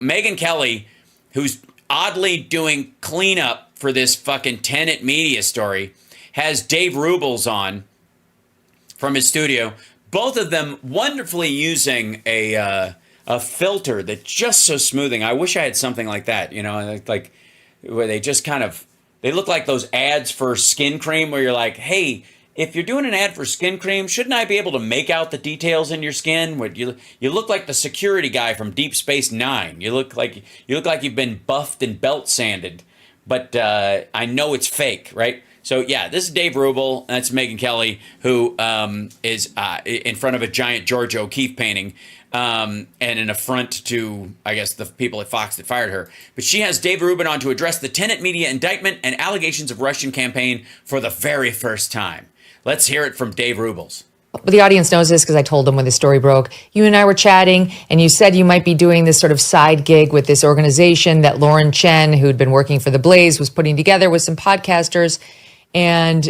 Megyn Kelly, who's oddly doing cleanup for this fucking Tenet media story, has Dave Rubin on from his studio. Both of them wonderfully using a filter that's just so smoothing. I wish I had something like that, like where they just they look like those ads for skin cream where you're like, hey, if you're doing an ad for skin cream, shouldn't I be able to make out the details in your skin? You look like the security guy from Deep Space Nine. You look like you've been buffed and belt sanded, but I know it's fake, right? So yeah, this is Dave Rubin. That's Megyn Kelly, who is in front of a giant George O'Keeffe painting, and an affront to, I guess, the people at Fox that fired her. But she has Dave Rubin on to address the Tenet media indictment and allegations of Russian campaign for the very first time. Let's hear it from Dave Rubin. The audience knows this because I told them when the story broke. You and I were chatting, and you said you might be doing this sort of side gig with this organization that Lauren Chen, who'd been working for The Blaze, was putting together with some podcasters. And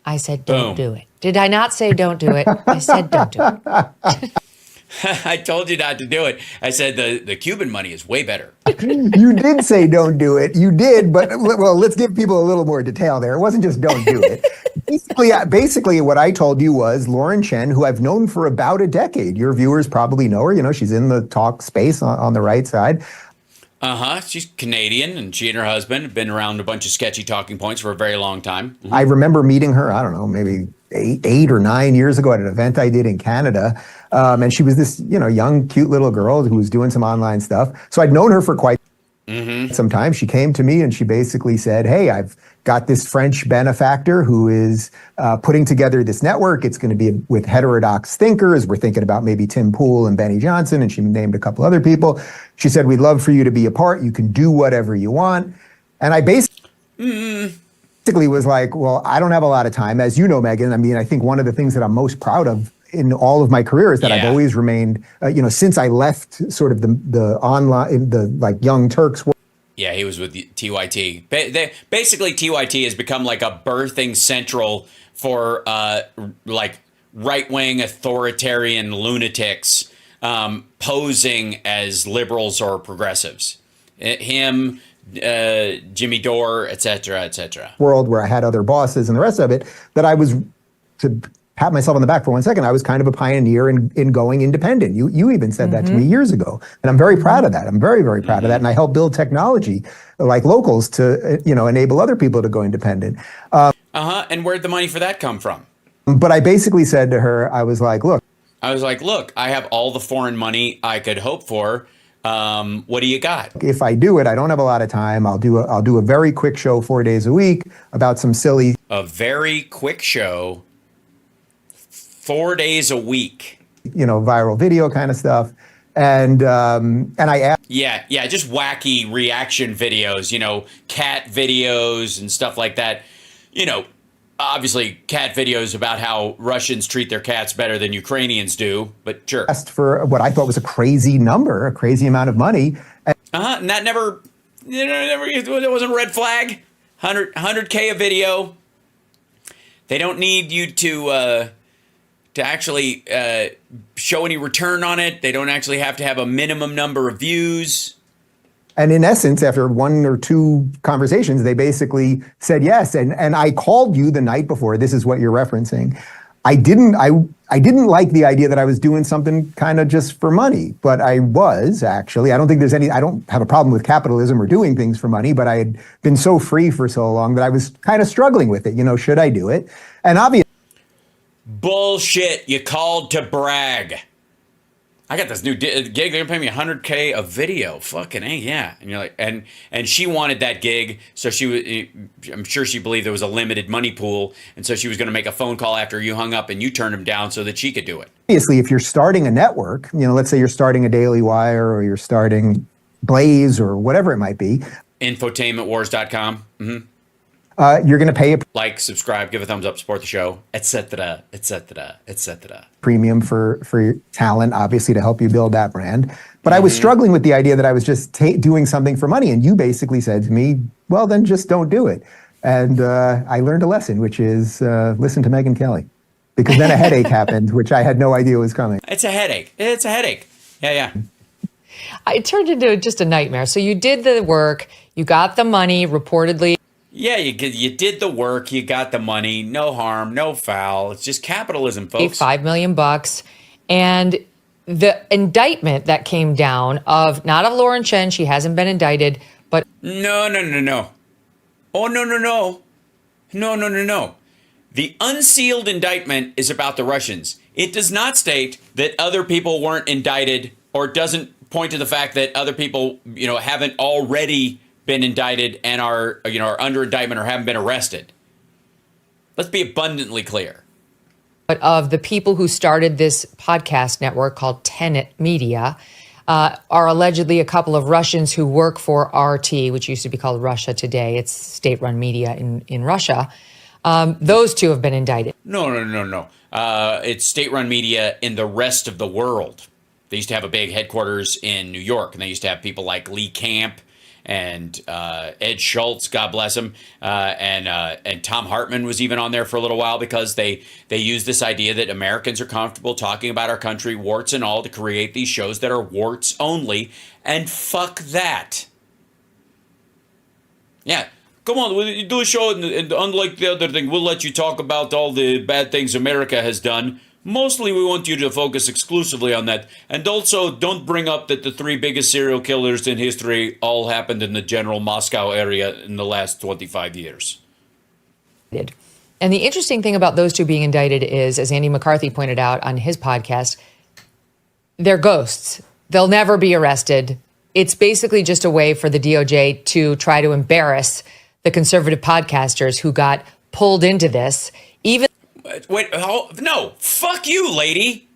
I said, don't do it. Did I not say don't do it? I said don't do it. I told you not to do it. I said the Cuban money is way better. You did say don't do it. You did, but well, let's give people a little more detail there. It wasn't just don't do it. Basically, what I told you was Lauren Chen, who I've known for about a decade. Your viewers probably know her. She's in the talk space on the right side. She's Canadian, and she and her husband have been around a bunch of sketchy talking points for a very long time. I remember meeting her, I don't know, maybe eight or 9 years ago at an event I did in Canada. And she was this, young, cute little girl who was doing some online stuff. So I'd known her for quite some time. She came to me and she basically said, hey, I've got this French benefactor who is putting together this network. It's going to be with heterodox thinkers. We're thinking about maybe Tim Pool and Benny Johnson. And she named a couple other people. She said, we'd love for you to be a part. You can do whatever you want. And I basically was like, well, I don't have a lot of time. As you know, Megyn, I mean, I think one of the things that I'm most proud of in all of my career is that I've always remained, since I left sort of the online, the like Young Turks world. Yeah, he was with TYT. Basically, TYT has become like a birthing central for like right-wing authoritarian lunatics posing as liberals or progressives. Him, Jimmy Dore, et cetera. World where I had other bosses and the rest of it, that I was, to pat myself on the back for 1 second, I was kind of a pioneer in going independent. You even said that to me years ago. And I'm very proud of that. I'm very, very proud of that. And I help build technology like Locals to, enable other people to go independent. And where'd the money for that come from? But I basically said to her, I was like, look, I have all the foreign money I could hope for. What do you got? If I do it, I don't have a lot of time. I'll do a very quick show 4 days a week about some silly. A very quick show 4 days a week. Viral video kind of stuff. And I asked. Yeah, just wacky reaction videos, cat videos and stuff like that. Obviously cat videos about how Russians treat their cats better than Ukrainians do, but sure. Asked for what I thought was a crazy number, a crazy amount of money. And that never, it wasn't a red flag. 100K a video. They don't need you to actually show any return on it. They don't actually have to have a minimum number of views. And in essence, after 1 or 2 conversations, they basically said yes. And I called you the night before. This is what you're referencing. I didn't like the idea that I was doing something kind of just for money, but I was actually. I don't have a problem with capitalism or doing things for money, but I had been so free for so long that I was kind of struggling with it. Should I do it? And obviously. Bullshit. You called to brag. I got this new gig. They're gonna pay me 100K a video. Fucking A, yeah. And you're like, and she wanted that gig, so I'm sure she believed there was a limited money pool, and so she was gonna make a phone call after you hung up and you turned him down so that she could do it. Obviously, if you're starting a network, let's say you're starting a Daily Wire or you're starting Blaze or whatever it might be. Infotainmentwars.com. Mm-hmm. You're going to pay a like, subscribe, give a thumbs up, support the show, etc. premium for talent, obviously, to help you build that brand. But I was struggling with the idea that I was just doing something for money. And you basically said to me, well, then just don't do it. And I learned a lesson, which is listen to Megyn Kelly. Because then a headache happened, which I had no idea was coming. It's a headache. Yeah. It turned into just a nightmare. So you did the work, you got the money, reportedly. Yeah, you did the work, you got the money, no harm, no foul. It's just capitalism, folks. $5 million. And the indictment that came down not of Lauren Chen, she hasn't been indicted, but No. Oh, no. The unsealed indictment is about the Russians. It does not state that other people weren't indicted, or doesn't point to the fact that other people, haven't already been indicted and are under indictment or haven't been arrested. Let's be abundantly clear. But of the people who started this podcast network called Tenet Media, are allegedly a couple of Russians who work for RT, which used to be called Russia Today. It's state-run media in Russia. Those two have been indicted. No. It's state-run media in the rest of the world. They used to have a big headquarters in New York, and they used to have people like Lee Camp and Ed Schultz, God bless him, and Tom Hartman was even on there for a little while, because they use this idea that Americans are comfortable talking about our country, warts and all, to create these shows that are warts only, and fuck that. Yeah, come on, we'll do a show, and unlike the other thing, we'll let you talk about all the bad things America has done. Mostly we want you to focus exclusively on that. And also, don't bring up that the 3 biggest serial killers in history all happened in the general Moscow area in the last 25 years. And the interesting thing about those two being indicted is, as Andy McCarthy pointed out on his podcast, they're ghosts. They'll never be arrested. It's basically just a way for the DOJ to try to embarrass the conservative podcasters who got pulled into this. Wait, no, fuck you, lady.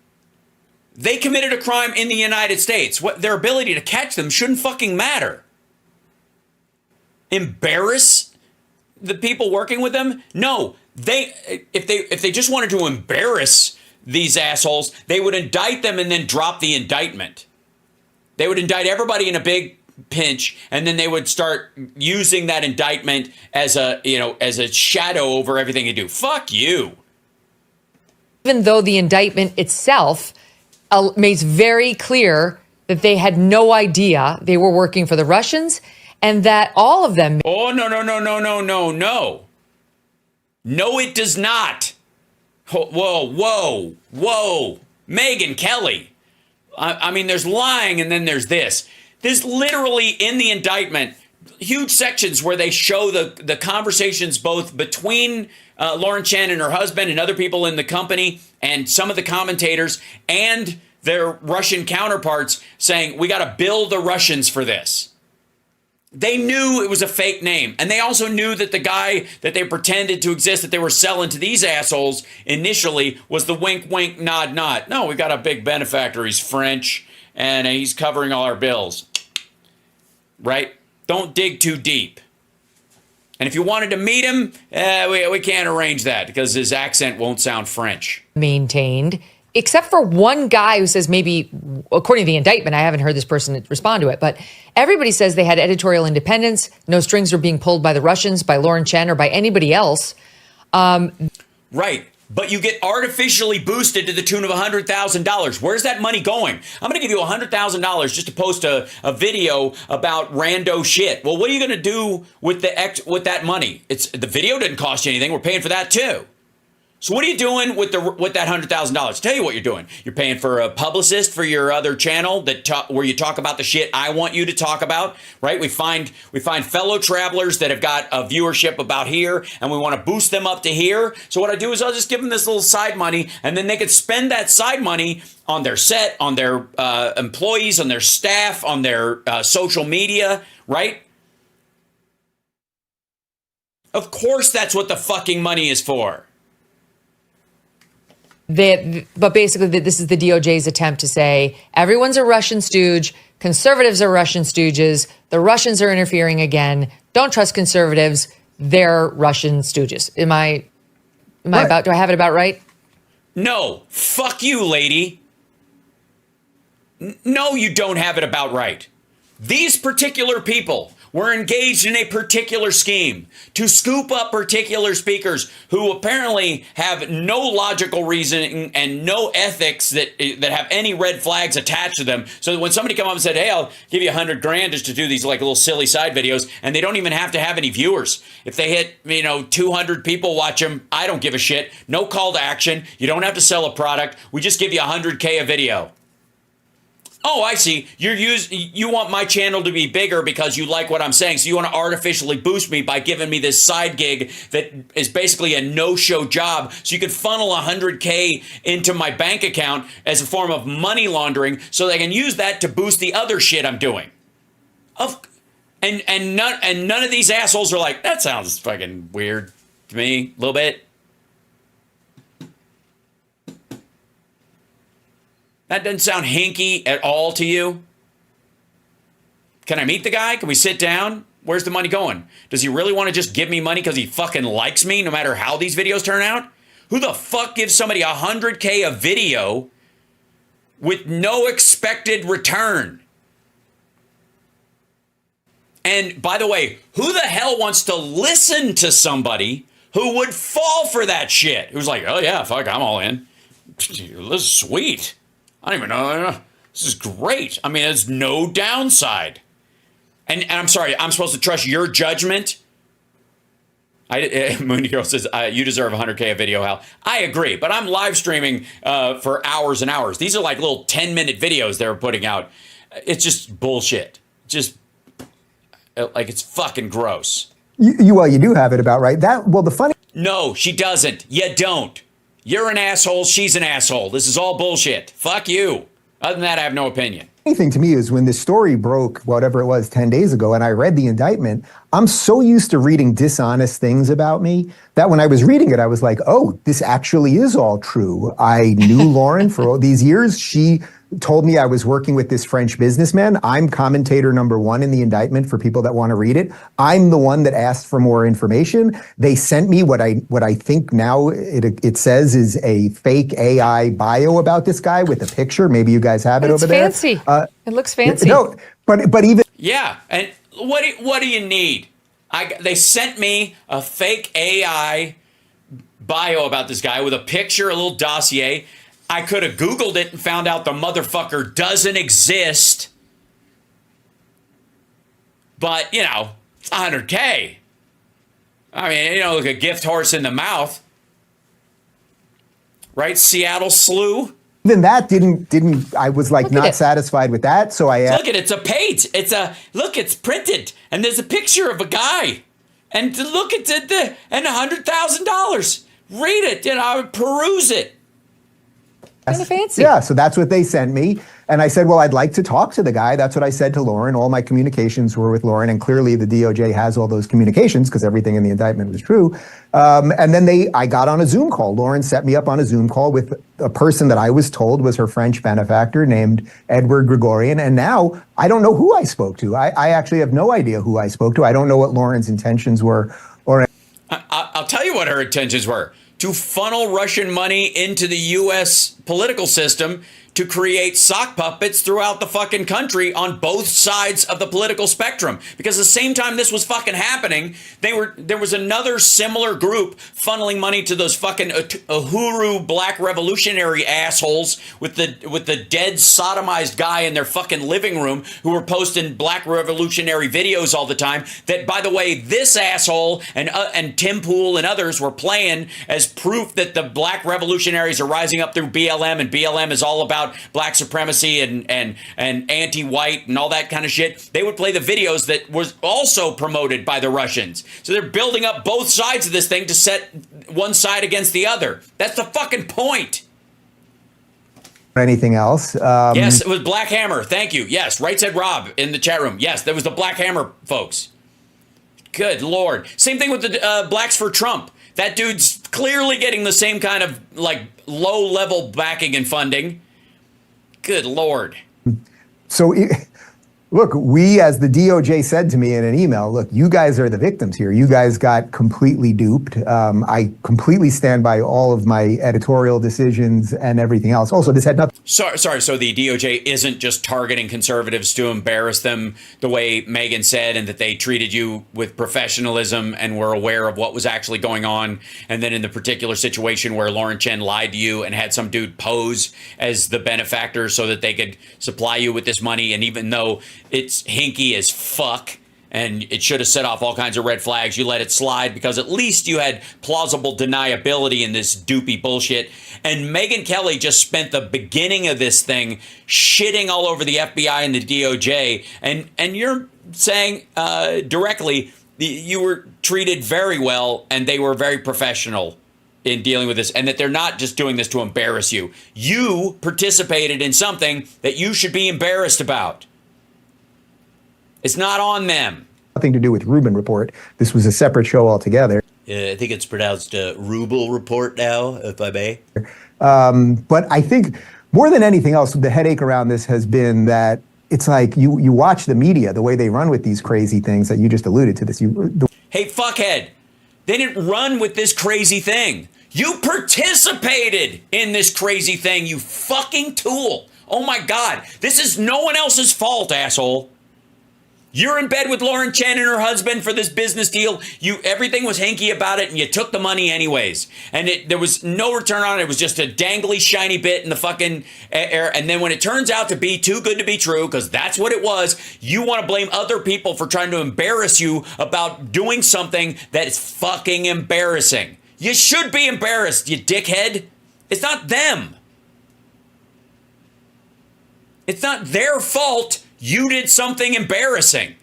They committed a crime in the United States. Their ability to catch them shouldn't fucking matter. Embarrass the people working with them? No, if they just wanted to embarrass these assholes, they would indict them and then drop the indictment. They would indict everybody in a big pinch, and then they would start using that indictment as a shadow over everything they do. Fuck you. Even though the indictment itself makes very clear that they had no idea they were working for the Russians, and that all of them... Oh, no. No, it does not. Whoa. Megyn Kelly. I mean, there's lying, and then there's this. There's literally, in the indictment, huge sections where they show the conversations both between Lauren Chen and her husband and other people in the company, and some of the commentators and their Russian counterparts, saying, we got to bill the Russians for this. They knew it was a fake name. And they also knew that the guy that they pretended to exist, that they were selling to these assholes initially, was the wink, wink, nod, nod. No, we got a big benefactor. He's French, and he's covering all our bills. Right? Don't dig too deep. And if you wanted to meet him, we can't arrange that because his accent won't sound French. Maintained, except for one guy who says, maybe, according to the indictment, I haven't heard this person respond to it, but everybody says they had editorial independence. No strings were being pulled by the Russians, by Lauren Chen, or by anybody else. Right. But you get artificially boosted to the tune of $100,000. Where's that money going? I'm going to give you $100,000 just to post a video about rando shit. Well, what are you going to do with that money? The video didn't cost you anything. We're paying for that too. So what are you doing with that $100,000? Tell you what you're doing. You're paying for a publicist for your other channel where you talk about the shit I want you to talk about, right? We find fellow travelers that have got a viewership about here, and we want to boost them up to here. So what I do is I'll just give them this little side money, and then they could spend that side money on their set, on their employees, on their staff, on their social media, right? Of course that's what the fucking money is for. But basically, this is the DOJ's attempt to say everyone's a Russian stooge, conservatives are Russian stooges, the Russians are interfering again. Don't trust conservatives; they're Russian stooges. Am I about? Do I have it about right? No, fuck you, lady. No, you don't have it about right. These particular people, were engaged in a particular scheme to scoop up particular speakers who apparently have no logical reasoning and no ethics that have any red flags attached to them. So that when somebody come up and said, hey, I'll give you $100,000 just to do these like little silly side videos, and they don't even have to have any viewers. If they hit, 200 people watch them, I don't give a shit. No call to action. You don't have to sell a product. We just give you $100K a video. Oh, I see. You want my channel to be bigger because you like what I'm saying. So you want to artificially boost me by giving me this side gig that is basically a no-show job. So you could funnel $100K into my bank account as a form of money laundering so they can use that to boost the other shit I'm doing. And none of these assholes are like, that sounds fucking weird to me a little bit. That doesn't sound hinky at all to you. Can I meet the guy? Can we sit down? Where's the money going? Does he really want to just give me money because he fucking likes me no matter how these videos turn out? Who the fuck gives somebody $100K a video with no expected return? And by the way, who the hell wants to listen to somebody who would fall for that shit? Who's like, oh yeah, fuck, I'm all in. This is sweet. I don't even know. This is great. I mean, there's no downside. And I'm sorry, I'm supposed to trust your judgment? Moon Girl says, you deserve $100K a video, Hal. I agree, but I'm live streaming for hours and hours. These are like little 10-minute videos they're putting out. It's just bullshit. Just like it's fucking gross. You do have it about right. The funny. No, she doesn't. You don't. You're an asshole. She's an asshole. This is all bullshit. Fuck you. Other than that, I have no opinion. Thing to me is when this story broke, whatever it was, 10 days ago, and I read the indictment, I'm so used to reading dishonest things about me that when I was reading it, I was like, oh, this actually is all true. I knew Lauren for all these years. She told me I was working with this French businessman. I'm commentator number 1 in the indictment for people that want to read it. I'm the one that asked for more information. They sent me what I think now it says is a fake AI bio about this guy with a picture. Maybe you guys have it over there. It's fancy. It looks fancy. No, but even yeah. And what do you need? They sent me a fake AI bio about this guy with a picture, a little dossier. I could have Googled it and found out the motherfucker doesn't exist. But, it's $100K. I mean, like a gift horse in the mouth. Right? Seattle Slew. Even that didn't I was like not satisfied with that. So I look at it's a page. It's printed. And there's a picture of a guy. And look at it and $100,000. Read it, peruse it. Kind of fancy. Yeah, so that's what they sent me. And I said, well, I'd like to talk to the guy. That's what I said to Lauren. All my communications were with Lauren. And clearly the DOJ has all those communications because everything in the indictment was true. And then I got on a Zoom call. Lauren set me up on a Zoom call with a person that I was told was her French benefactor named Edward Gregorian. And now I don't know who I spoke to. I actually have no idea who I spoke to. I don't know what Lauren's intentions were. I'll tell you what her intentions were. To funnel Russian money into the U.S. political system to create sock puppets throughout the fucking country on both sides of the political spectrum. Because at the same time this was fucking happening, there was another similar group funneling money to those fucking Uhuru black revolutionary assholes with the dead sodomized guy in their fucking living room who were posting black revolutionary videos all the time. That, by the way, this asshole and Tim Pool and others were playing as proof that the black revolutionaries are rising up through BLM, and BLM is all about black supremacy and anti-white and all that kind of shit. They would play the videos that was also promoted by the Russians. So they're building up both sides of this thing to set one side against the other. That's the fucking point. Anything else? Yes, it was Black Hammer. Thank you. Yes, right said Rob in the chat room. Yes, there was the Black Hammer folks. Good Lord. Same thing with the Blacks for Trump. That dude's clearly getting the same kind of like low-level backing and funding. Good Lord. So Look, we, as the DOJ said to me in an email, look, you guys are the victims here. You guys got completely duped. I completely stand by all of my editorial decisions and everything else. Also, this had nothing. Sorry. So the DOJ isn't just targeting conservatives to embarrass them the way Megan said, and that they treated you with professionalism and were aware of what was actually going on. And then in the particular situation where Lauren Chen lied to you and had some dude pose as the benefactor so that they could supply you with this money, and even though it's hinky as fuck and it should have set off all kinds of red flags, you let it slide because at least you had plausible deniability in this doopy bullshit. And Megyn Kelly just spent the beginning of this thing shitting all over the FBI and the DOJ. And you're saying directly you were treated very well and they were very professional in dealing with this, and that they're not just doing this to embarrass you. You participated in something that you should be embarrassed about. It's not on them. Nothing to do with Rubin Report. This was a separate show altogether. I think it's pronounced Rube Report now, if I may. But I think more than anything else, the headache around this has been that it's like you watch the media, the way they run with these crazy things that you just alluded to this. Hey, fuckhead, they didn't run with this crazy thing. You participated in this crazy thing, you fucking tool. Oh my God, this is no one else's fault, asshole. You're in bed with Lauren Chen and her husband for this business deal. Everything was hanky about it, and you took the money anyways. And there was no return on it. It was just a dangly, shiny bit in the fucking air. And then when it turns out to be too good to be true, because that's what it was, you want to blame other people for trying to embarrass you about doing something that is fucking embarrassing. You should be embarrassed, you dickhead. It's not them. It's not their fault you did something embarrassing.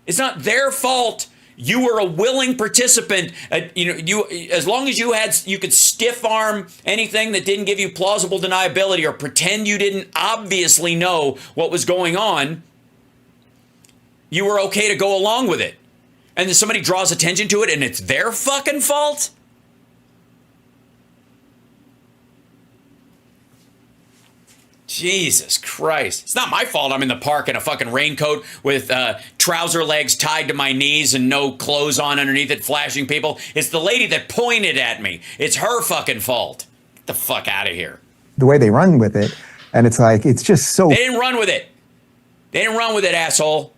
It's not their fault you were a willing participant. As long as you could stiff arm anything that didn't give you plausible deniability or pretend you didn't obviously know what was going on, you were okay to go along with it. And then somebody draws attention to it and it's their fucking fault? Jesus Christ. It's not my fault I'm in the park in a fucking raincoat with trouser legs tied to my knees and no clothes on underneath it, flashing people. It's the lady that pointed at me. It's her fucking fault. Get the fuck out of here. The way they run with it, and it's like, it's just so... They didn't run with it. They didn't run with it, asshole.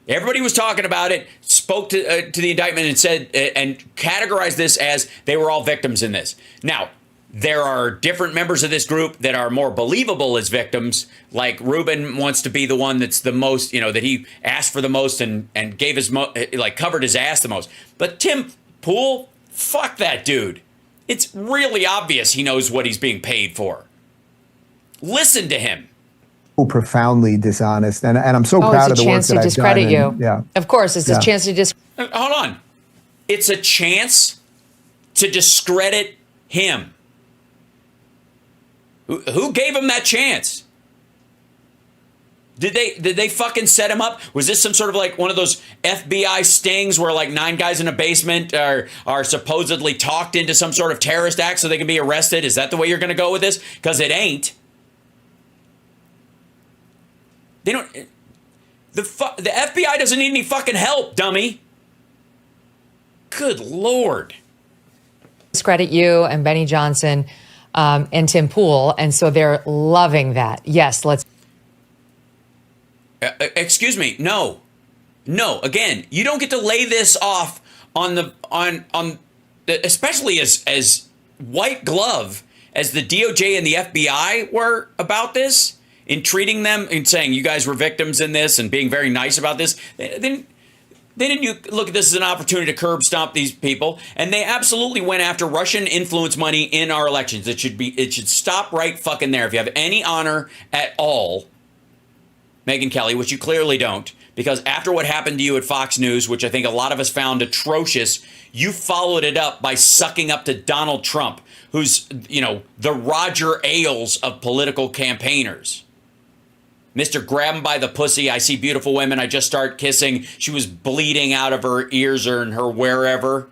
Everybody was talking about it, spoke to the indictment and said, and categorized this as they were all victims in this. Now, there are different members of this group that are more believable as victims, like Rubin wants to be the one that's the most, that he asked for the most and gave his, covered his ass the most. But Tim Pool, fuck that dude. It's really obvious he knows what he's being paid for. Listen to him. Profoundly dishonest, and I'm so proud of the work that I've done. It's a chance to discredit you. Yeah. Of course, it's a chance to discredit. Hold on. It's a chance to discredit him. Who gave him that chance? Did they fucking set him up? Was this some sort of like one of those FBI stings where like 9 guys in a basement are supposedly talked into some sort of terrorist act so they can be arrested? Is that the way you're going to go with this? Because it ain't. They don't. The FBI doesn't need any fucking help, dummy. Good Lord. Discredit you and Benny Johnson and Tim Pool, and so they're loving that. Yes, let's. Excuse me. No. Again, you don't get to lay this off on especially as white glove as the DOJ and the FBI were about this, in treating them and saying you guys were victims in this and being very nice about this. Then didn't you look at this as an opportunity to curb stomp these people? And they absolutely went after Russian influence money in our elections. It should stop right fucking there. If you have any honor at all, Megyn Kelly, which you clearly don't, because after what happened to you at Fox News, which I think a lot of us found atrocious, you followed it up by sucking up to Donald Trump, who's, the Roger Ailes of political campaigners. Mr. Grab 'em by the pussy. I see beautiful women. I just start kissing. She was bleeding out of her ears or in her wherever.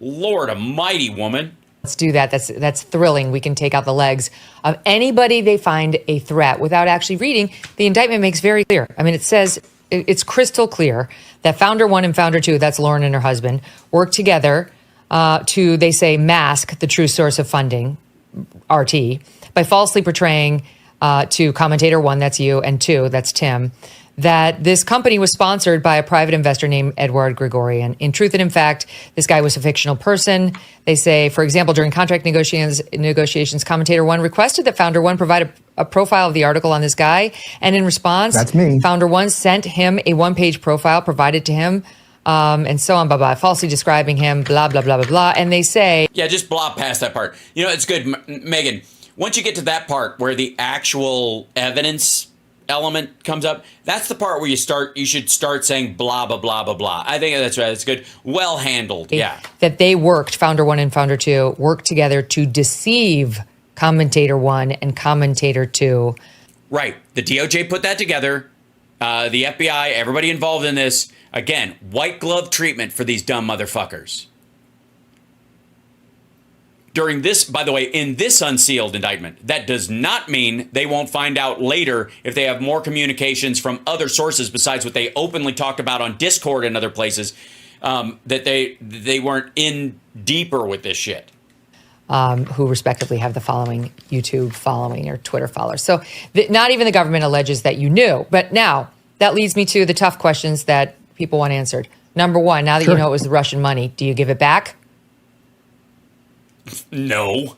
Lord almighty, woman. Let's do that. That's thrilling. We can take out the legs of anybody they find a threat without actually reading. The indictment makes very clear. I mean, it says it's crystal clear that Founder 1 and Founder 2, that's Lauren and her husband, work together to, they say, mask the true source of funding, RT, by falsely portraying to Commentator 1, that's you, and 2, that's Tim, that this company was sponsored by a private investor named Edward Gregorian. In truth and in fact, this guy was a fictional person. They say, for example, during contract negotiations, Commentator 1 requested that Founder 1 provide a profile of the article on this guy. And in response, that's me. Founder 1 sent him a one-page profile provided to him, and so on, blah, blah, falsely describing him, blah, blah, blah, blah, blah. And they say... Yeah, just blah past that part. You know, it's good, Megan. Once you get to that part where the actual evidence element comes up, that's the part where you should start saying blah, blah, blah, blah, blah. I think that's right. That's good. Well handled. Yeah. That they worked, Founder 1 and Founder 2, worked together to deceive Commentator 1 and Commentator 2. Right. The DOJ put that together. The FBI, everybody involved in this. Again, white glove treatment for these dumb motherfuckers. During this, by the way, in this unsealed indictment, that does not mean they won't find out later if they have more communications from other sources besides what they openly talked about on Discord and other places, that they weren't in deeper with this shit. Who respectively have the following YouTube following or Twitter followers. So not even the government alleges that you knew. But now that leads me to the tough questions that people want answered. Number one, now that you know it was the Russian money, do you give it back? No.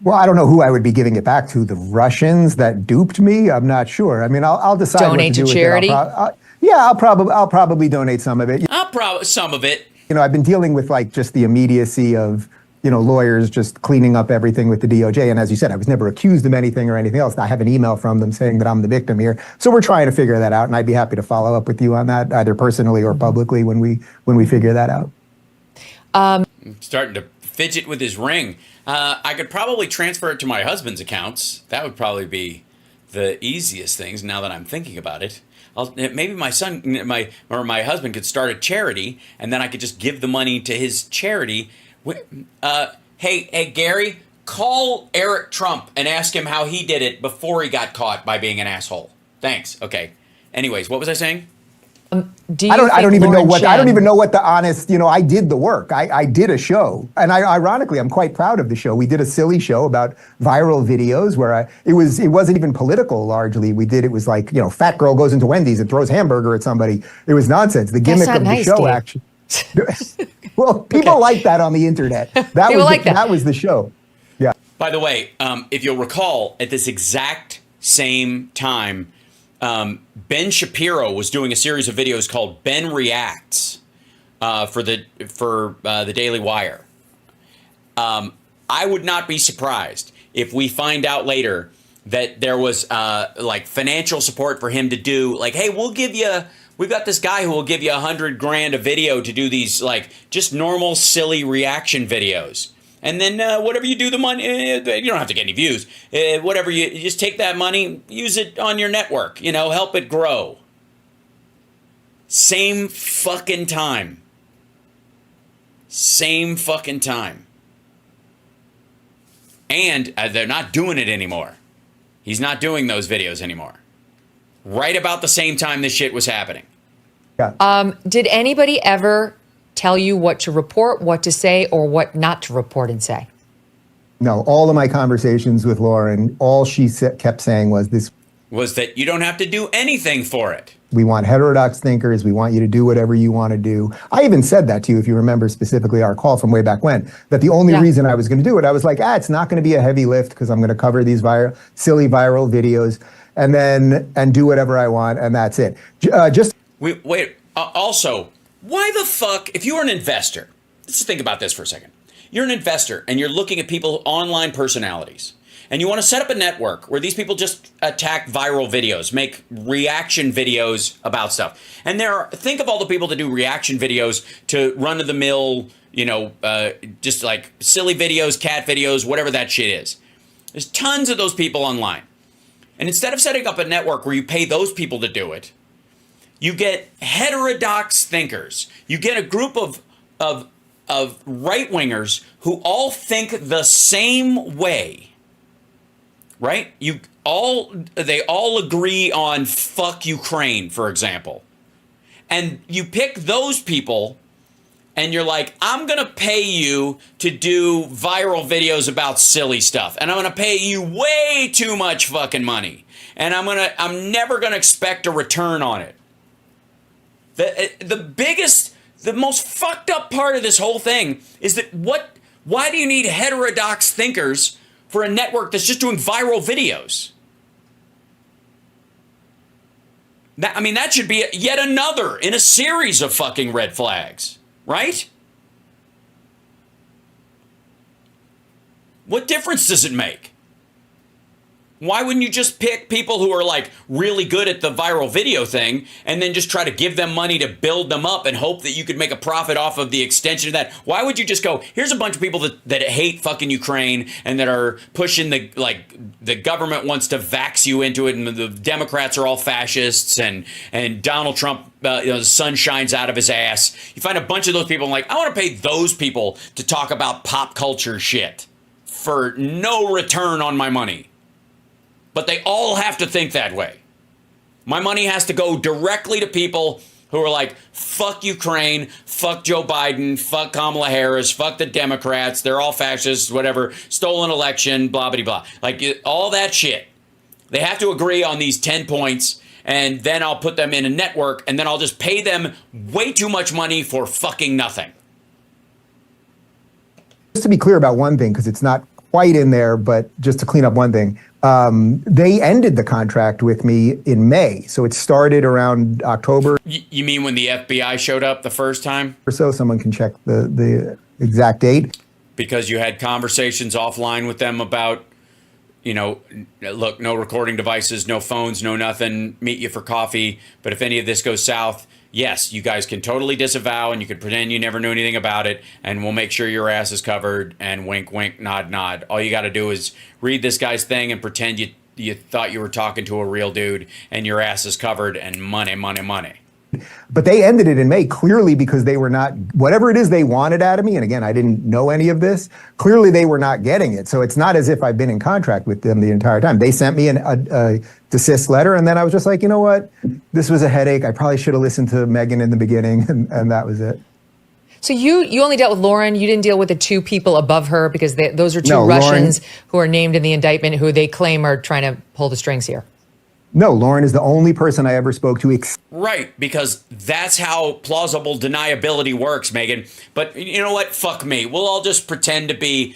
Well, I don't know who I would be giving it back to. The Russians that duped me? I'm not sure. I mean, I'll decide donate what to do to charity. I'll probably donate some of it. Some of it. You know, I've been dealing with like just the immediacy of, you know, lawyers just cleaning up everything with the DOJ. And as you said, I was never accused of anything or anything else. I have an email from them saying that I'm the victim here. So we're trying to figure that out. And I'd be happy to follow up with you on that, either personally or publicly when we figure that out. I'm starting to fidget with his ring. I could probably transfer it to my husband's accounts. That would probably be the easiest things now that I'm thinking about it. Maybe my husband could start a charity, and then I could just give the money to his charity. Hey, Gary, call Eric Trump and ask him how he did it before he got caught by being an asshole. Thanks. Okay. Anyways, what was I saying? I don't even know what the honest, you know, I did the work. I did a show, and ironically, I'm quite proud of the show. We did a silly show about viral videos where it wasn't even political largely. It was like, you know, fat girl goes into Wendy's and throws hamburger at somebody. It was nonsense. The gimmick of the show, actually. Well, people like that on the internet. That was the show. Yeah. By the way, if you'll recall, at this exact same time, Ben Shapiro was doing a series of videos called Ben Reacts for the Daily Wire. I would not be surprised if we find out later that there was like financial support for him to do like, hey, we've got this guy who will give you $100,000 a video to do these like just normal silly reaction videos. And then whatever you do, the money, you don't have to get any views. Whatever, you just take that money, use it on your network, you know, help it grow. Same fucking time. Same fucking time. And they're not doing it anymore. He's not doing those videos anymore. Right about the same time this shit was happening. Yeah. Did anybody ever tell you what to report, what to say, or what not to report and say? No, all of my conversations with Lauren, all she kept saying was that you don't have to do anything for it. We want heterodox thinkers. We want you to do whatever you want to do. I even said that to you, if you remember specifically our call from way back when, that the only reason I was going to do it, I was like, it's not going to be a heavy lift because I'm going to cover these silly viral videos and do whatever I want. And that's it. Wait. Also, why the fuck, if you were an investor, let's think about this for a second. You're an investor and you're looking at people, online personalities, and you want to set up a network where these people just attack viral videos, make reaction videos about stuff. And think of all the people that do reaction videos to run-of-the-mill, you know, just like silly videos, cat videos, whatever that shit is. There's tons of those people online. And instead of setting up a network where you pay those people to do it, you get heterodox thinkers. You get a group of of right-wingers who all think the same way, right? They all agree on fuck Ukraine, for example. And you pick those people and you're like, I'm going to pay you to do viral videos about silly stuff. And I'm going to pay you way too much fucking money. And I'm never going to expect a return on it. The most fucked up part of this whole thing is that why do you need heterodox thinkers for a network that's just doing viral videos? That should be yet another in a series of fucking red flags, right? What difference does it make? Why wouldn't you just pick people who are like really good at the viral video thing and then just try to give them money to build them up and hope that you could make a profit off of the extension of that? Why would you just go, here's a bunch of people that hate fucking Ukraine and that are pushing the government wants to vax you into it and the Democrats are all fascists and Donald Trump, the sun shines out of his ass. You find a bunch of those people and like, I want to pay those people to talk about pop culture shit for no return on my money. But they all have to think that way. My money has to go directly to people who are like, fuck Ukraine, fuck Joe Biden, fuck Kamala Harris, fuck the Democrats, they're all fascists, whatever, stolen election, blah, blah, blah. Like, all that shit. They have to agree on these 10 points, and then I'll put them in a network, and then I'll just pay them way too much money for fucking nothing. Just to be clear about one thing, because it's not quite in there, but just to clean up one thing. They ended the contract with me in May. So it started around October. You mean when the FBI showed up the first time? Or so. Someone can check the exact date. Because you had conversations offline with them about, look, no recording devices, no phones, no nothing, meet you for coffee. But if any of this goes south, yes, you guys can totally disavow and you can pretend you never knew anything about it, and we'll make sure your ass is covered, and wink, wink, nod, nod. All you got to do is read this guy's thing and pretend you thought you were talking to a real dude, and your ass is covered, and money, money, money. But they ended it in May clearly because they were not, whatever it is they wanted out of me, and again, I didn't know any of this, clearly they were not getting it. So it's not as if I've been in contract with them the entire time. They sent me a desist letter, and then I was just like, you know what? This was a headache. I probably should have listened to Megan in the beginning, and that was it. So you only dealt with Lauren. You didn't deal with the two people above her because those are two Russians who are named in the indictment who they claim are trying to pull the strings here. No, Lauren is the only person I ever spoke to. Right, because that's how plausible deniability works, Megan. But you know what? Fuck me. We'll all just pretend to be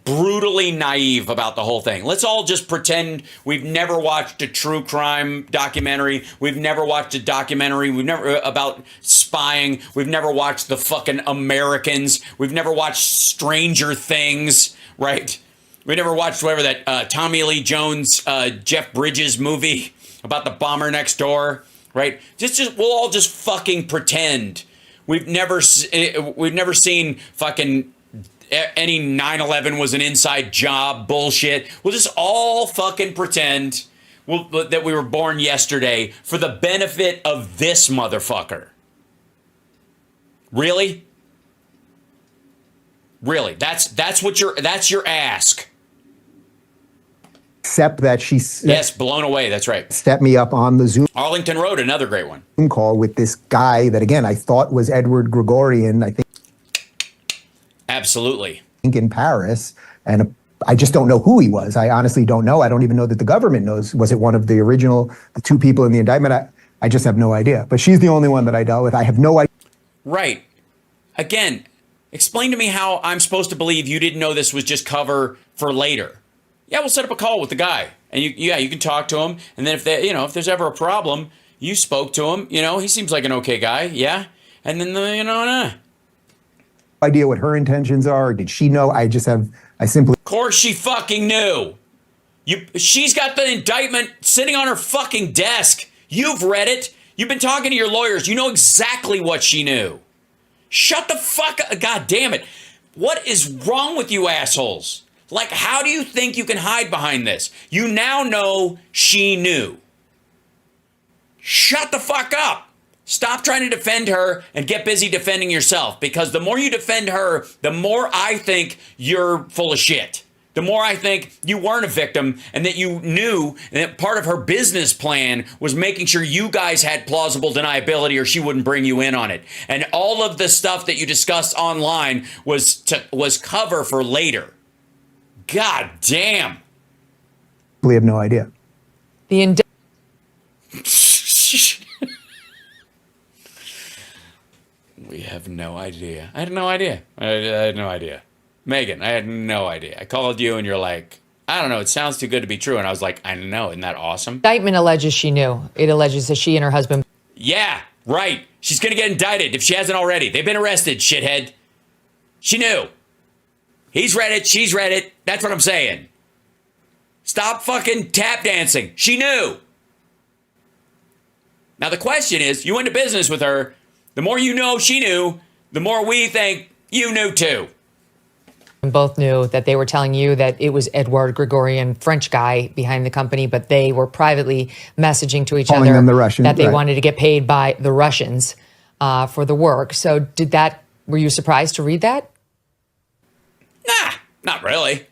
brutally naive about the whole thing. Let's all just pretend we've never watched a true crime documentary. We've never watched a documentary. We've never about spying. We've never watched the fucking Americans. We've never watched Stranger Things, right? We never watched whatever that Tommy Lee Jones, Jeff Bridges movie about the bomber next door, right? We'll all just fucking pretend we've never seen fucking any 9/11 was an inside job bullshit. We'll just all fucking pretend that we were born yesterday for the benefit of this motherfucker. Really? Really? That's your ask. Except that she blown away. That's right. Stepped me up on the Zoom. Arlington Road, another great one. Call with this guy that, again, I thought was Edward Gregorian, I think. Absolutely. In Paris. And I just don't know who he was. I honestly don't know. I don't even know that the government knows. Was it one of the two people in the indictment? I just have no idea. But she's the only one that I dealt with. I have no idea. Right. Again, explain to me how I'm supposed to believe you didn't know this was just cover for later. Yeah, we'll set up a call with the guy, and you can talk to him. And then if there's ever a problem, you spoke to him. He seems like an okay guy. Yeah, and then idea what her intentions are. Did she know? I simply. Of course, she fucking knew. She's got the indictment sitting on her fucking desk. You've read it. You've been talking to your lawyers. You know exactly what she knew. Shut the fuck up. God damn it. What is wrong with you assholes? Like, how do you think you can hide behind this? You now know she knew. Shut the fuck up. Stop trying to defend her and get busy defending yourself, because the more you defend her, the more I think you're full of shit. The more I think you weren't a victim and that you knew that part of her business plan was making sure you guys had plausible deniability or she wouldn't bring you in on it. And all of the stuff that you discussed online was cover for later. God damn. We have no idea. The We have no idea. I had no idea. I had no idea. Megan, I had no idea. I called you and you're like, I don't know, it sounds too good to be true. And I was like, I know, isn't that awesome? indictment alleges she knew. It alleges that she and her husband. Yeah, right. She's going to get indicted if she hasn't already. They've been arrested, shithead. She knew. He's read it. She's read it. That's what I'm saying. Stop fucking tap dancing. She knew. Now, the question is, you went to business with her. The more you know she knew, the more we think you knew too. Both knew that they were telling you that it was Edward Gregorian, French guy behind the company, but they were privately messaging to each Calling other them the Russians, that they right. wanted to get paid by the Russians for the work. So were you surprised to read that? Nah, not really.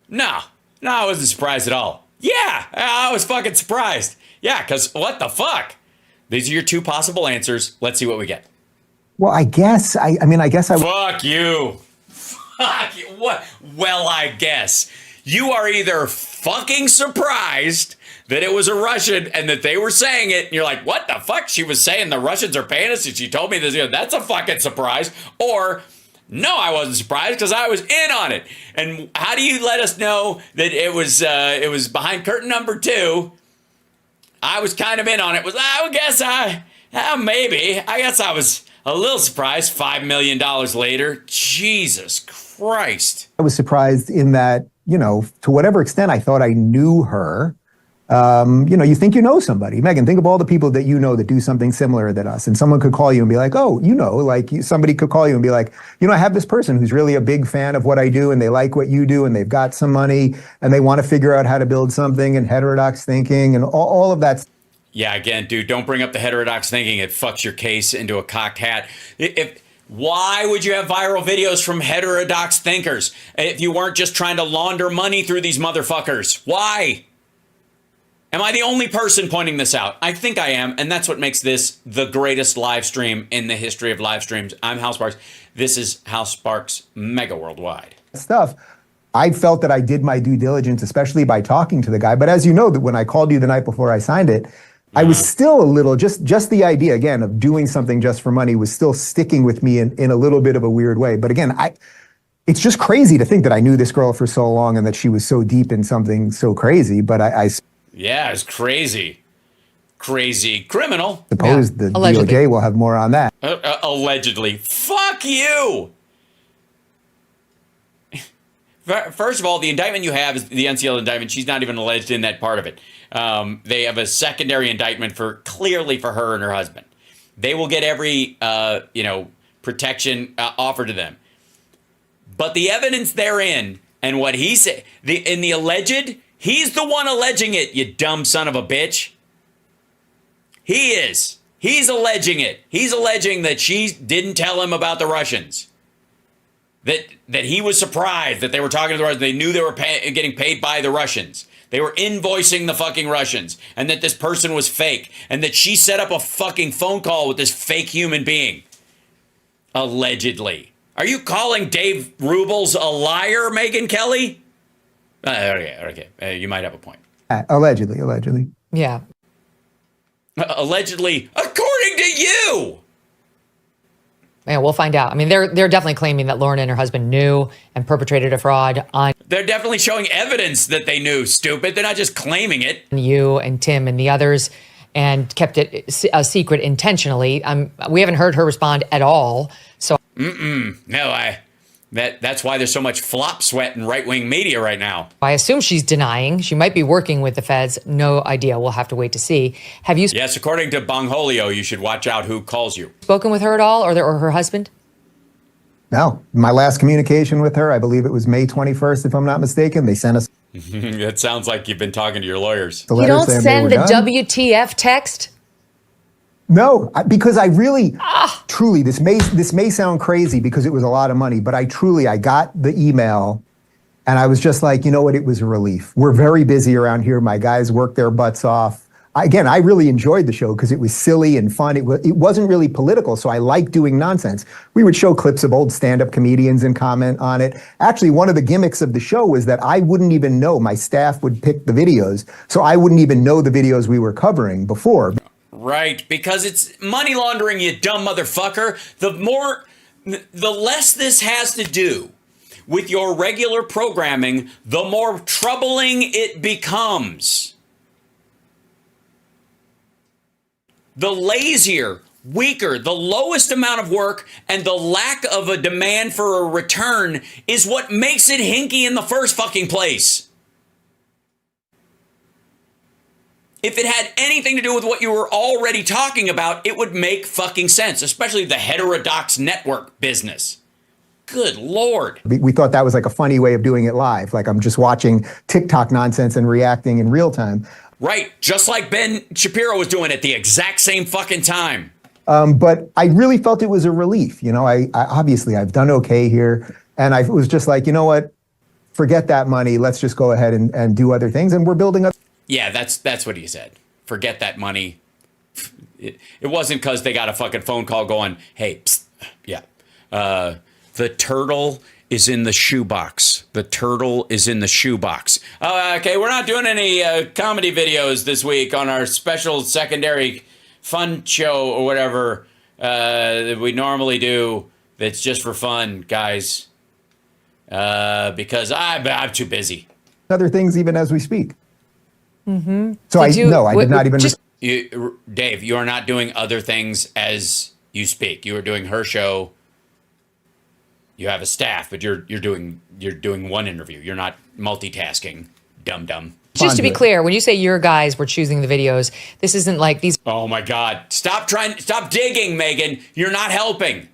No, I wasn't surprised at all. Yeah, I was fucking surprised. Yeah, because what the fuck? These are your two possible answers. Let's see what we get. Well, I guess, I guess I... Fuck you. Fuck you. What? Well, I guess. You are either fucking surprised that it was a Russian and that they were saying it, and you're like, what the fuck? She was saying the Russians are paying us and she told me this. That's a fucking surprise. Or, no, I wasn't surprised because I was in on it. And how do you let us know that it was behind curtain number 2? I was kind of in on it. I guess maybe. I guess I was a little surprised. $5 million later. Jesus Christ. I was surprised in that, to whatever extent I thought I knew her. You think you know somebody. Megan, think of all the people that you know that do something similar than us. And someone could call you and be like, oh, somebody could call you and be like, I have this person who's really a big fan of what I do and they like what you do and they've got some money and they want to figure out how to build something and heterodox thinking and all of that. Yeah, again, dude, don't bring up the heterodox thinking. It fucks your case into a cocked hat. Why would you have viral videos from heterodox thinkers if you weren't just trying to launder money through these motherfuckers? Why? Am I the only person pointing this out? I think I am, and that's what makes this the greatest live stream in the history of live streams. I'm Hal Sparks. This is Hal Sparks Mega Worldwide. Stuff. I felt that I did my due diligence, especially by talking to the guy. But as you know, that when I called you the night before I signed it, I was still a little, just the idea, again, of doing something just for money was still sticking with me in a little bit of a weird way. But again, it's just crazy to think that I knew this girl for so long and that she was so deep in something so crazy. But Yeah, it's crazy. Crazy criminal. Suppose the Allegedly. DOJ will have more on that. Allegedly. Fuck you! First of all, the indictment you have is the NCL indictment. She's not even alleged in that part of it. They have a secondary indictment clearly for her and her husband. They will get every, protection offered to them. But the evidence therein and what he said, in the alleged, he's the one alleging it, you dumb son of a bitch. He is. He's alleging it. He's alleging that she didn't tell him about the Russians. That he was surprised that they were talking to the Russians. They knew they were getting paid by the Russians. They were invoicing the fucking Russians. And that this person was fake. And that she set up a fucking phone call with this fake human being. Allegedly. Are you calling Dave Rubin a liar, Megyn Kelly? Okay. You might have a point. Allegedly. Yeah. Allegedly, according to you. Yeah, we'll find out. I mean, they're definitely claiming that Lauren and her husband knew and perpetrated a fraud on They're definitely showing evidence that they knew, stupid. They're not just claiming it. you and Tim and the others and kept it a secret intentionally. We haven't heard her respond at all. So No, that's why there's so much flop sweat in right-wing media right now. I assume she's denying. She might be working with the feds. No idea. We'll have to wait to see. Have you Yes, according to Bongholio, you should watch out who calls you. spoken with her at all or her husband? No, my last communication with her, I believe it was May 21st, if I'm not mistaken. They sent us It sounds like you've been talking to your lawyers. the You letter don't saying they send were the done. WTF text? Because I really, truly, this may sound crazy because it was a lot of money, but I got the email and I was just like, you know what? It was a relief. We're very busy around here. My guys work their butts off. Again, I really enjoyed the show because it was silly and fun. It wasn't really political, so I like doing nonsense. We would show clips of old stand-up comedians and comment on it. Actually, one of the gimmicks of the show was that I wouldn't even know. My staff would pick the videos, so I wouldn't even know the videos we were covering before. Right, because it's money laundering, you dumb motherfucker. The less this has to do with your regular programming, the more troubling it becomes. The lazier, weaker, the lowest amount of work, and the lack of a demand for a return is what makes it hinky in the first fucking place. If it had anything to do with what you were already talking about, it would make fucking sense, especially the heterodox network business. Good Lord. We thought that was like a funny way of doing it live. Like I'm just watching TikTok nonsense and reacting in real time. Right, just like Ben Shapiro was doing at the exact same fucking time. But I really felt it was a relief. You know, I obviously I've done okay here. And I was just like, you know what? Forget that money. Let's just go ahead and do other things. And we're building up. Yeah, that's what he said. Forget that money. It wasn't because they got a fucking phone call going, hey, psst, yeah, the turtle is in the shoebox. The turtle is in the shoebox. Okay, we're not doing any comedy videos this week on our special secondary fun show or whatever that we normally do. That's just for fun, guys. Because I'm too busy. Other things even as we speak. Mm-hmm. So I did not even. Dave, you are not doing other things as you speak. You are doing her show. You have a staff, but you're doing one interview. You're not multitasking, dum. Just to be clear, when you say your guys were choosing the videos, this isn't like these. Oh my God! Stop digging, Megan. You're not helping.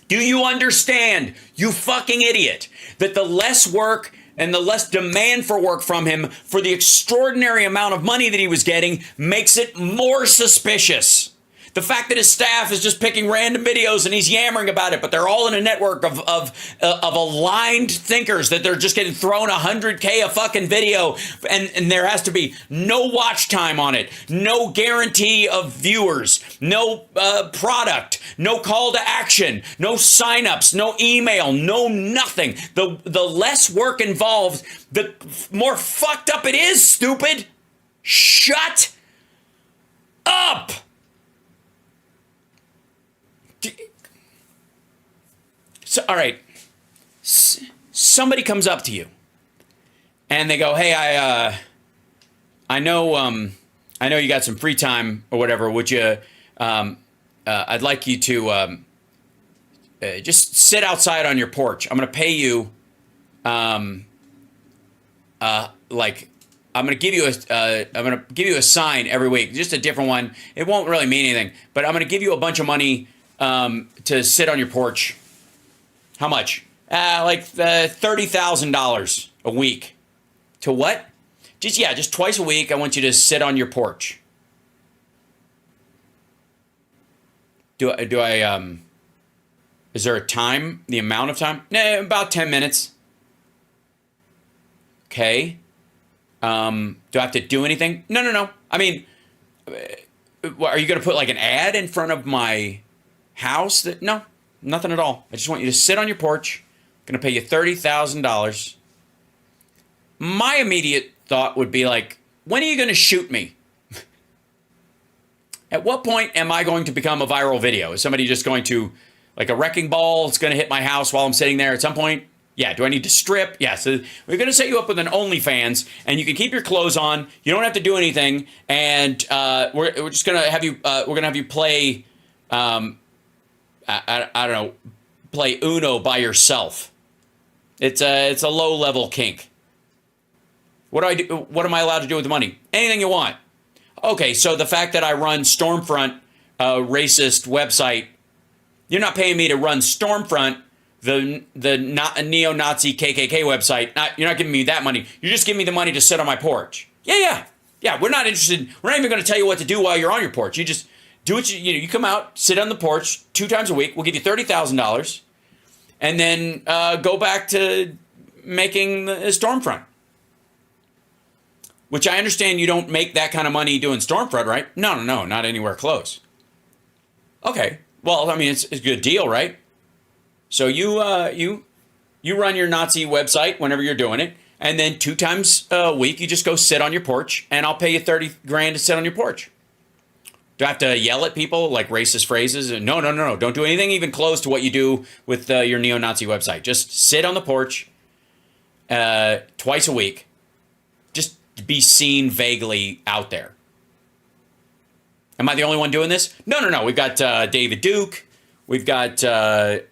Do you understand, you fucking idiot, that the less work and the less demand for work from him for the extraordinary amount of money that he was getting makes it more suspicious? The fact that his staff is just picking random videos and he's yammering about it, but they're all in a network of aligned thinkers that they're just getting thrown 100K a fucking video, and there has to be no watch time on it, no guarantee of viewers, no product, no call to action, no signups, no email, no nothing. The less work involved, the more fucked up it is, stupid. Shut up. So, all right, somebody comes up to you and they go, hey, I know you got some free time or whatever. Would you, I'd like you to just sit outside on your porch. I'm going to pay you, I'm going to give you a sign every week, just a different one. It won't really mean anything, but I'm going to give you a bunch of money to sit on your porch. How much? $30,000 a week. To what? Just twice a week. I want you to sit on your porch. Do I is there a time? The amount of time? Nah, about 10 minutes. Okay. Do I have to do anything? No. I mean, are you going to put like an ad in front of my house? No. Nothing at all. I just want you to sit on your porch. I'm going to pay you $30,000. My immediate thought would be like, when are you going to shoot me? At what point am I going to become a viral video? Is somebody just going to, like a wrecking ball, it's going to hit my house while I'm sitting there at some point? Yeah. Do I need to strip? Yeah. So we're going to set you up with an OnlyFans, and you can keep your clothes on. You don't have to do anything. And we're just going to have you, we're going to have you play, I don't know, play Uno by yourself. It's a low level kink. What do I do? What am I allowed to do with the money? Anything you want. Okay, so the fact that I run Stormfront, racist website, you're not paying me to run Stormfront, the neo-Nazi KKK website. You're not giving me that money. You're just giving me the money to sit on my porch. Yeah. Yeah, we're not interested. We're not even going to tell you what to do while you're on your porch. You just do what you come out, sit on the porch 2 times a week. We'll give you $30,000, and then go back to making the Stormfront. Which I understand you don't make that kind of money doing Stormfront, right? No, not anywhere close. Okay, well, I mean, it's a good deal, right? So you run your Nazi website whenever you're doing it, and then 2 times a week you just go sit on your porch, and I'll pay you $30,000 to sit on your porch. Do I have to yell at people like racist phrases? No. Don't do anything even close to what you do with your neo-Nazi website. Just sit on the porch twice a week. Just be seen vaguely out there. Am I the only one doing this? No. We've got David Duke. We've got a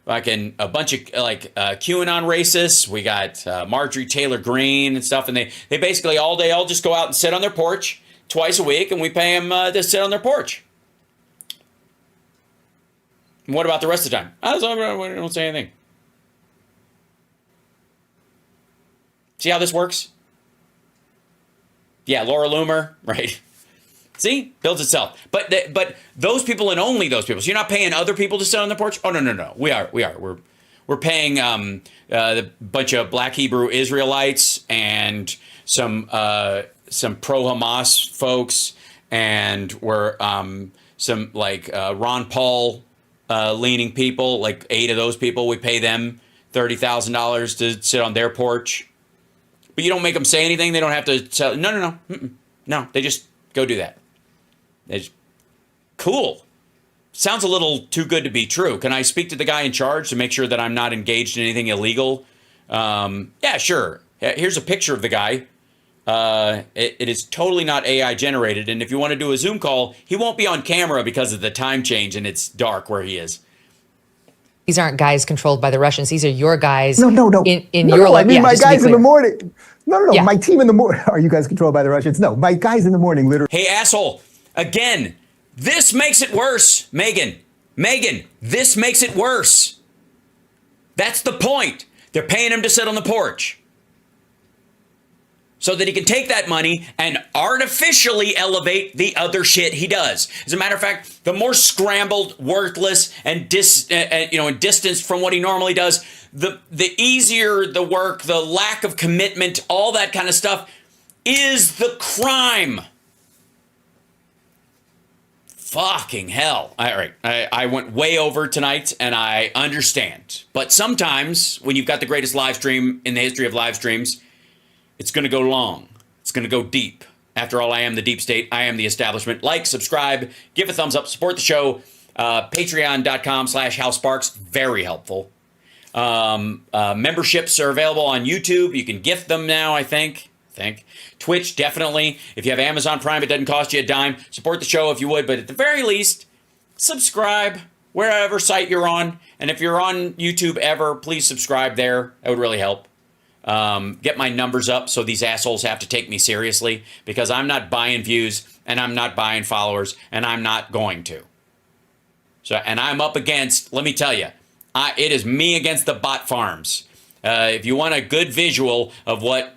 bunch of QAnon racists. We got Marjorie Taylor Greene and stuff. And they basically all just go out and sit on their porch twice a week, and we pay them to sit on their porch. And what about the rest of the time? I don't say anything. See how this works? Yeah, Laura Loomer, right? See? Builds itself. But those people and only those people. So you're not paying other people to sit on the porch? Oh, no. We are. We're paying the bunch of Black Hebrew Israelites and some pro-Hamas folks, and we're some Ron Paul leaning people, like 8 of those people. We pay them $30,000 to sit on their porch. But you don't make them say anything. They don't have to tell. No. No, they just go do that. Cool. Sounds a little too good to be true. Can I speak to the guy in charge to make sure that I'm not engaged in anything illegal? Yeah, sure. Here's a picture of the guy. It is totally not AI generated. And if you want to do a Zoom call, he won't be on camera because of the time change and it's dark where he is. These aren't guys controlled by the Russians. These are your guys. No. In your life. I mean, my guys in the morning. No. Yeah. My team in the morning. Are you guys controlled by the Russians? No, my guys in the morning, literally. Hey, asshole. Again, this makes it worse, Megan, this makes it worse. That's the point. They're paying him to sit on the porch so that he can take that money and artificially elevate the other shit he does. As a matter of fact, the more scrambled, worthless, and distanced from what he normally does, the easier the work, the lack of commitment, all that kind of stuff is the crime. Fucking hell. All right. I went way over tonight, and I understand. But sometimes when you've got the greatest live stream in the history of live streams, it's going to go long. It's going to go deep. After all, I am the deep state. I am the establishment. Like, subscribe, give a thumbs up, support the show. Patreon.com/HalSparks. Very helpful. Memberships are available on YouTube. You can gift them now, I think. Twitch, definitely. If you have Amazon Prime, it doesn't cost you a dime. Support the show if you would, but at the very least, subscribe wherever site you're on. And if you're on YouTube ever, please subscribe there. That would really help. Get my numbers up so these assholes have to take me seriously, because I'm not buying views and I'm not buying followers and I'm not going to. So, and I'm up against, let me tell you, it is me against the bot farms. If you want a good visual of what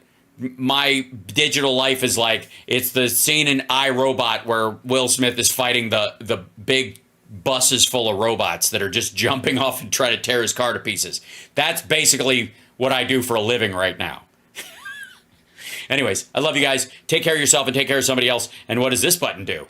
my digital life is like, it's the scene in iRobot where Will Smith is fighting the big buses full of robots that are just jumping off and try to tear his car to pieces. That's basically what I do for a living right now. Anyways, I love you guys. Take care of yourself and take care of somebody else. And what does this button do?